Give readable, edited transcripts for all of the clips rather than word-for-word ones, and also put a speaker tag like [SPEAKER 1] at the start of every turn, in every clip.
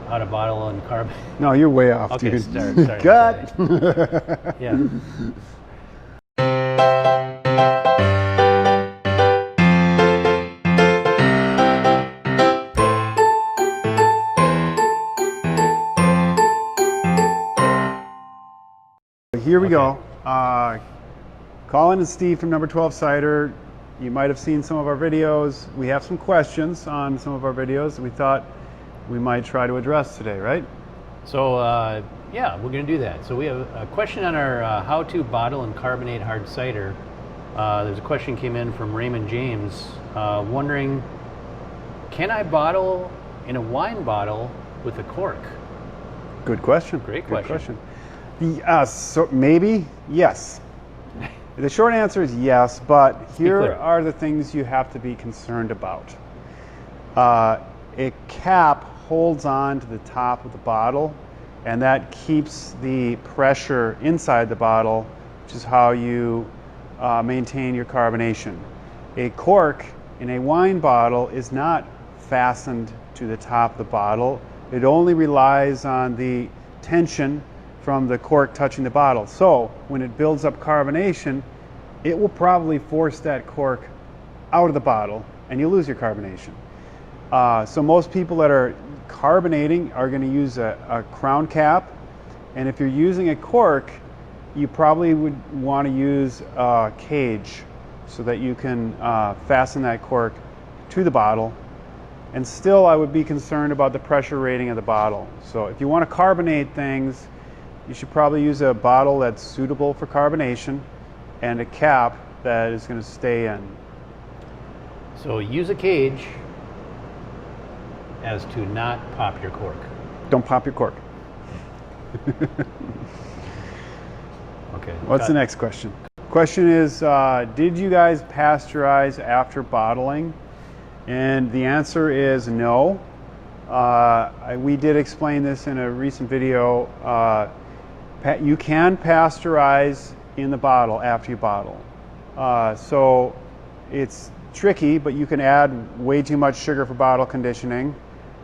[SPEAKER 1] how to bottle and carb.
[SPEAKER 2] No, you're way off,
[SPEAKER 1] Okay,
[SPEAKER 2] dude.
[SPEAKER 1] sorry.
[SPEAKER 2] Cut.
[SPEAKER 1] Yeah.
[SPEAKER 2] Here we go. Colin and Steve from Number 12 Cider. You might have seen some of our videos. We have some questions on some of our videos that we thought we might try to address today, right?
[SPEAKER 1] So yeah, we're going to do that. So we have a question on our how to bottle and carbonate hard cider. There's a question came in from Raymond James wondering, can I bottle in a wine bottle with a cork?
[SPEAKER 2] Good question.
[SPEAKER 1] Great
[SPEAKER 2] Good
[SPEAKER 1] question.
[SPEAKER 2] So maybe, yes. The short answer is yes, but here are the things you have to be concerned about. A cap holds on to the top of the bottle, and that keeps the pressure inside the bottle, which is how you maintain your carbonation. A cork in a wine bottle is not fastened to the top of the bottle. It only relies on the tension from the cork touching the bottle. So when it builds up carbonation, it will probably force that cork out of the bottle and you lose your carbonation. So most people that are carbonating are going to use a crown cap, and if you're using a cork, you probably would want to use a cage so that you can fasten that cork to the bottle. And still, I would be concerned about the pressure rating of the bottle. So if you want to carbonate things, you should probably use a bottle that's suitable for carbonation and a cap that is going to stay in.
[SPEAKER 1] So use a cage as to not pop your cork.
[SPEAKER 2] Don't pop your cork.
[SPEAKER 1] Okay.
[SPEAKER 2] What's the next question? Question is, did you guys pasteurize after bottling? And the answer is no. We did explain this in a recent video. You can pasteurize in the bottle after you bottle. So it's tricky, but you can add way too much sugar for bottle conditioning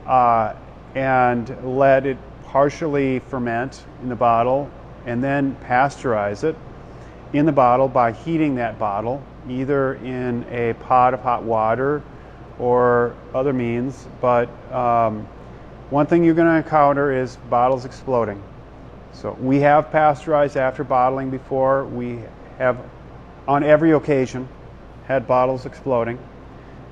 [SPEAKER 2] and let it partially ferment in the bottle and then pasteurize it in the bottle by heating that bottle, either in a pot of hot water or other means. But one thing you're going to encounter is bottles exploding. So we have pasteurized after bottling before. We have, on every occasion, had bottles exploding.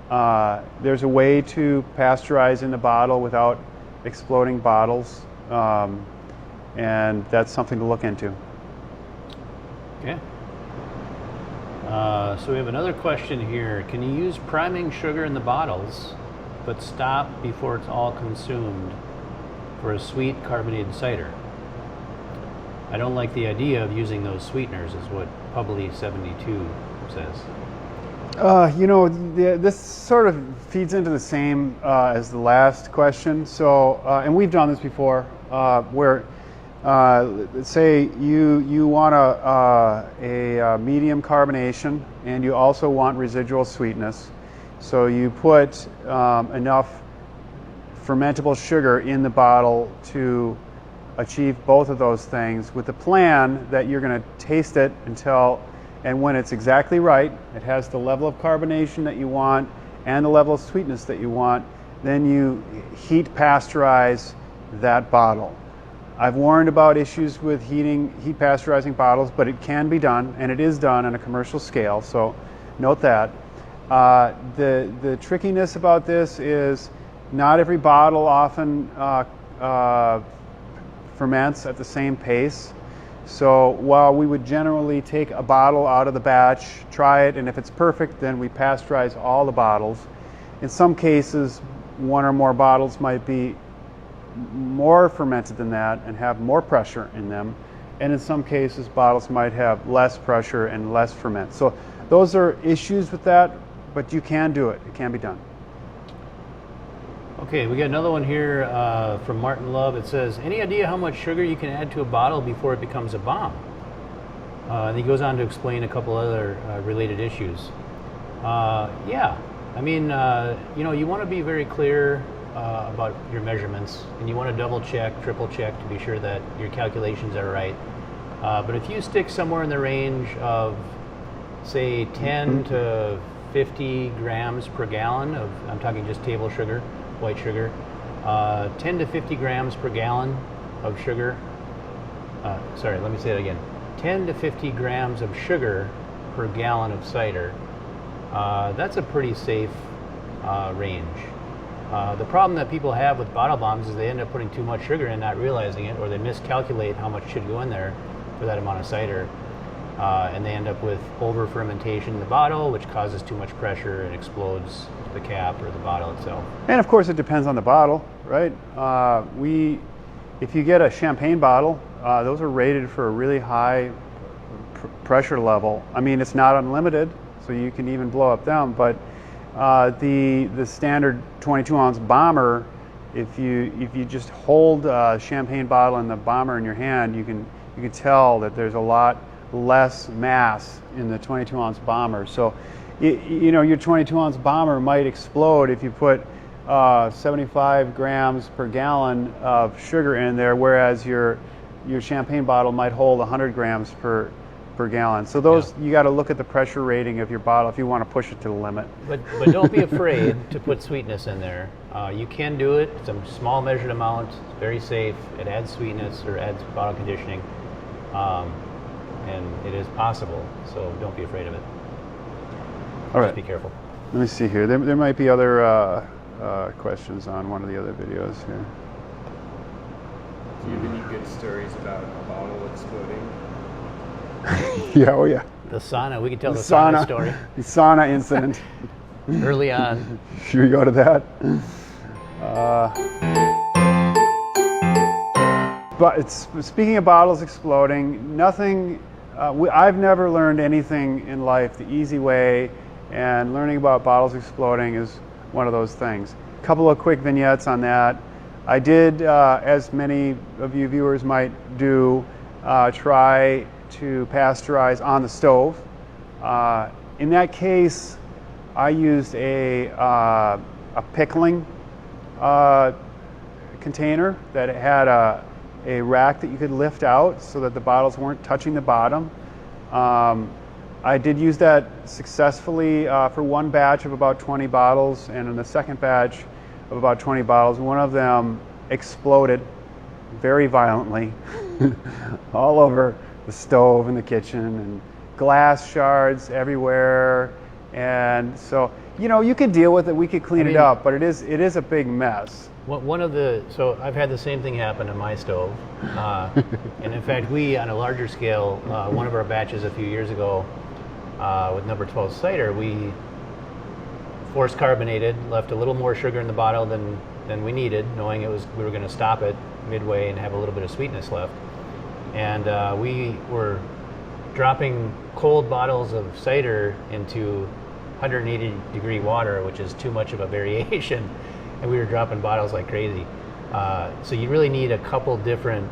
[SPEAKER 2] There's a way to pasteurize in the bottle without exploding bottles, and that's something to look into.
[SPEAKER 1] Okay. So we have another question here. Can you use priming sugar in the bottles, but stop before it's all consumed for a sweet carbonated cider? I don't like the idea of using those sweeteners, is what Publi 72 says.
[SPEAKER 2] You know, this sort of feeds into the same as the last question. So, and we've done this before, where let's say you want a medium carbonation and you also want residual sweetness. So you put enough fermentable sugar in the bottle to achieve both of those things, with the plan that you're going to taste it until, and when it's exactly right, it has the level of carbonation that you want and the level of sweetness that you want, then you heat pasteurize that bottle. I've warned about issues with heat pasteurizing bottles, but it can be done, and it is done on a commercial scale, so note that. The trickiness about this is not every bottle often ferments at the same pace. So while we would generally take a bottle out of the batch, try it, and if it's perfect, then we pasteurize all the bottles. In some cases, one or more bottles might be more fermented than that and have more pressure in them. And in some cases, bottles might have less pressure and less ferment. So those are issues with that, but you can do it. It can be done.
[SPEAKER 1] Okay, we got another one here from Martin Love. It says, any idea how much sugar you can add to a bottle before it becomes a bomb? And he goes on to explain a couple other related issues. Yeah, I mean, you know, you want to be very clear about your measurements, and you want to double check, triple check to be sure that your calculations are right. But if you stick somewhere in the range of, say, 10 to 50 grams per gallon of, I'm talking just table sugar, white sugar, 10 to 50 grams per gallon of sugar, sorry, let me say that again, 10 to 50 grams of sugar per gallon of cider, that's a pretty safe range. The problem that people have with bottle bombs is they end up putting too much sugar in, not realizing it, or they miscalculate how much should go in there for that amount of cider, and they end up with over fermentation in the bottle, which causes too much pressure and explodes the cap or the bottle itself.
[SPEAKER 2] And of course, it depends on the bottle, right? If you get a champagne bottle, those are rated for a really high pressure level. I mean, it's not unlimited, so you can even blow up them, but the standard 22-ounce bomber, if you just hold a champagne bottle and the bomber in your hand, you can tell that there's a lot less mass in the 22-ounce bomber. So, you know, your 22-ounce bomber might explode if you put 75 grams per gallon of sugar in there, whereas your champagne bottle might hold 100 grams per gallon. So those, you got to look at the pressure rating of your bottle if you want to push it to the limit.
[SPEAKER 1] But don't be afraid to put sweetness in there. You can do it. It's a small measured amount. It's very safe. It adds sweetness or adds bottle conditioning, and it is possible. So don't be afraid of it.
[SPEAKER 2] All right.
[SPEAKER 1] Just be careful.
[SPEAKER 2] Let me see here. There might be other questions on one of the other videos here.
[SPEAKER 3] Do you have any good stories about a bottle exploding?
[SPEAKER 2] Yeah, oh yeah.
[SPEAKER 1] The sauna. We can tell the sauna story.
[SPEAKER 2] The sauna incident.
[SPEAKER 1] Early on.
[SPEAKER 2] Should we go to that? But speaking of bottles exploding, nothing. I've never learned anything in life the easy way, and learning about bottles exploding is one of those things. A couple of quick vignettes on that. I did, as many of you viewers might do, try to pasteurize on the stove. In that case, I used a pickling container that had a rack that you could lift out so that the bottles weren't touching the bottom. I did use that successfully for one batch of about 20 bottles, and in the second batch of about 20 bottles, one of them exploded very violently all over the stove in the kitchen, and glass shards everywhere. And so, you know, you could deal with it, we could clean it up, but it is a big mess.
[SPEAKER 1] So I've had the same thing happen on my stove. And in fact, we, on a larger scale, one of our batches a few years ago with number 12 cider, we force carbonated, left a little more sugar in the bottle than we needed, knowing we were going to stop it midway and have a little bit of sweetness left. And we were dropping cold bottles of cider into 180 degree water, which is too much of a variation, and we were dropping bottles like crazy. So you really need a couple different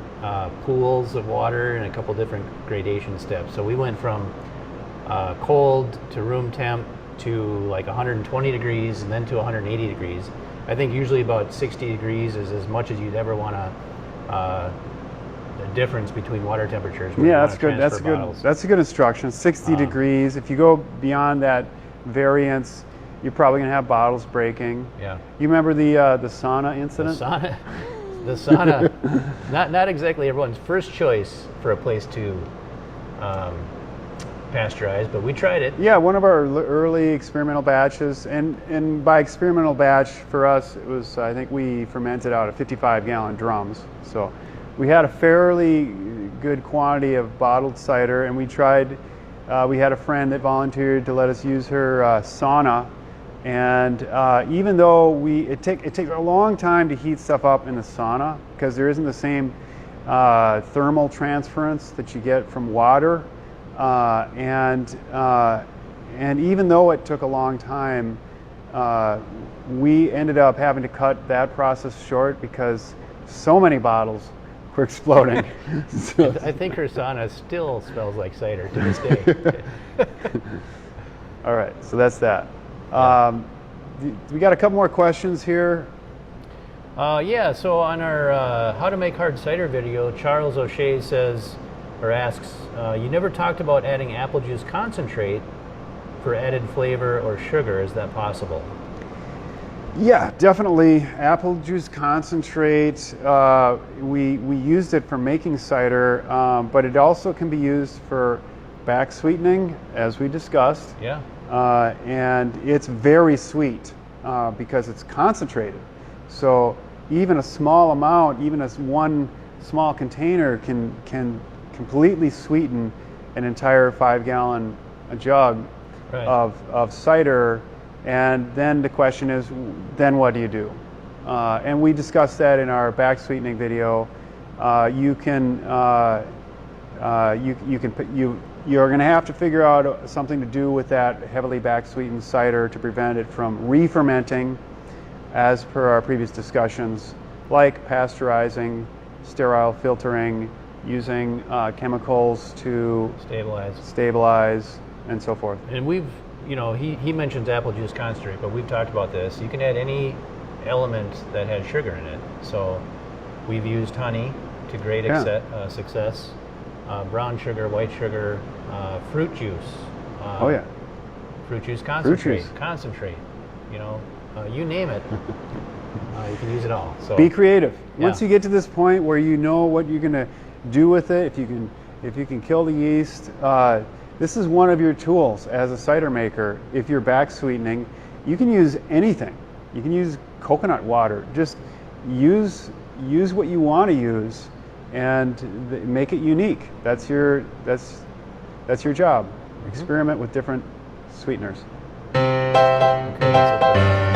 [SPEAKER 1] pools of water and a couple different gradation steps. So we went from cold to room temp to like 120 degrees and then to 180 degrees. I think usually about 60 degrees is as much as you'd ever want to the difference between water temperatures.
[SPEAKER 2] Yeah, that's good. That's good. That's a good instruction. 60 degrees. If you go beyond that variance, you're probably going to have bottles breaking. Yeah. You remember the sauna incident?
[SPEAKER 1] The sauna. not exactly everyone's first choice for a place to pasteurize, but we tried it.
[SPEAKER 2] Yeah, one of our early experimental batches, and by experimental batch for us, it was, I think we fermented out of 55-gallon drums. So we had a fairly good quantity of bottled cider, and we tried, we had a friend that volunteered to let us use her sauna, and even though it takes a long time to heat stuff up in the sauna, because there isn't the same thermal transference that you get from water, and even though it took a long time, we ended up having to cut that process short because so many bottles were exploding. So,
[SPEAKER 1] I think her sauna still smells like cider to this day.
[SPEAKER 2] All right, so that's that. We got a couple more questions here.
[SPEAKER 1] Yeah, so on our How to Make Hard Cider video, Charles O'Shea says, or asks, you never talked about adding apple juice concentrate for added flavor or sugar. Is that possible?
[SPEAKER 2] Yeah, definitely. Apple juice concentrate, we used it for making cider, but it also can be used for back sweetening, as we discussed.
[SPEAKER 1] Yeah.
[SPEAKER 2] And it's very sweet because it's concentrated. So even a small amount, even as one small container can completely sweeten an entire 5-gallon jug
[SPEAKER 1] Right.
[SPEAKER 2] of cider. And then the question is, then what do you do? And we discussed that in our back sweetening video. You're going to have to figure out something to do with that heavily back sweetened cider to prevent it from re-fermenting, as per our previous discussions, like pasteurizing, sterile filtering, using chemicals to stabilize, and so forth.
[SPEAKER 1] And we've, he mentions apple juice concentrate, but we've talked about this. You can add any element that has sugar in it. So we've used honey to great success, brown sugar, white sugar, fruit juice.
[SPEAKER 2] Oh yeah.
[SPEAKER 1] Fruit juice concentrate.
[SPEAKER 2] Fruit juice.
[SPEAKER 1] Concentrate. You name it. You can use it all. So
[SPEAKER 2] be creative.
[SPEAKER 1] Yeah.
[SPEAKER 2] Once you get to this point where you know what you're going to do with it, if you can kill the yeast, this is one of your tools as a cider maker. If you're back sweetening, you can use anything. You can use coconut water. Just use what you want to use and make it unique. That's your job. Experiment with different sweeteners.
[SPEAKER 1] Okay, that's it for that.